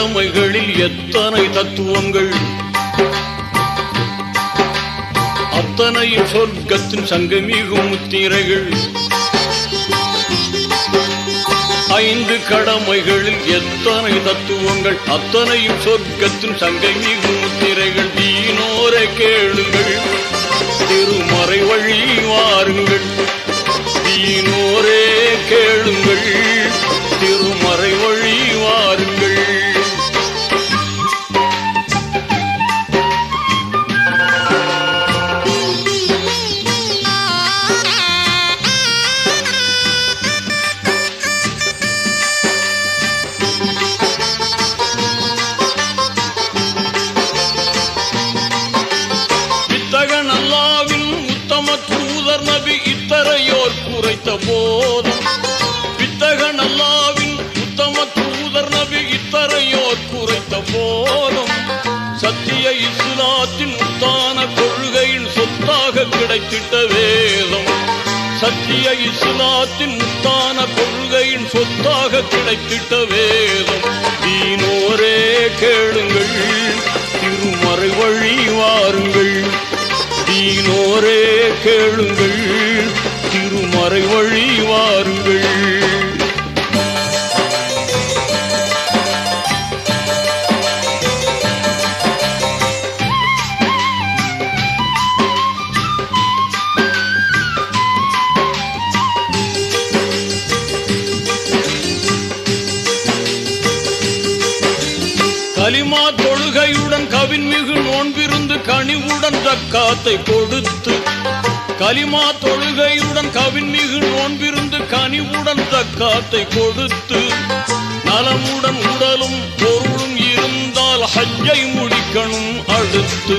கடமைகளில் எத்தனை தத்துவங்கள், அத்தனையும் சொர்க்கத்தின் சங்கமிகும் முத்திரைகள். 5 கடமைகளில் எத்தனை தத்துவங்கள், அத்தனையும் சொர்க்கத்தின் சங்கமிகும் முத்திரைகள். தீனோரை கேளுங்கள், திருமறை வழி வாருங்கள். தீனோரே கேளுங்கள், திருமறை வழி வாருங்கள். வித்தகன் அல்லாவின் உத்தம தூதர் நபி இத்தரையோர் குறைத்த போதும், வித்தகன் அல்லாவின் உத்தம தூதர் நபி இத்தரையோர் குறைத்த போதும், சத்திய இஸ்லாத்தின் உத்தான கொள்கையின் சொத்தாக கிடைத்திட்ட வேதம், சத்திய இஸ்லாத்தின் உத்தான கொள்கையின் சொத்தாக கிடைத்திட்ட வேதம். தீனோரே கேளுங்கள், திருமறை வழி வாருங்கள். தீனோரே கேளுங்கள், திருமறை வழி வாருங்கள். கலிமா தொழுகையுடன் கவின்மிகு நோன்பிருந்து கனிவுடன் ஜக்காத்தை கொடுத்து, கலிமா தொழுகையுடன் கவின்மிகு நோன்பிருந்து கனிவுடன் ஜக்காத்தை கொடுத்து, நலமுடன் உடலும் பொருளும் இருந்தால் ஹஜ்ஜை முடிக்கணும் அடுத்து.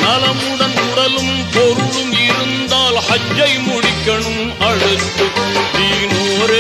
நலமுடன் உடலும் பொருளும் இருந்தால் ஹஜ்ஜை முடிக்கணும் அடுத்து. தீனோரே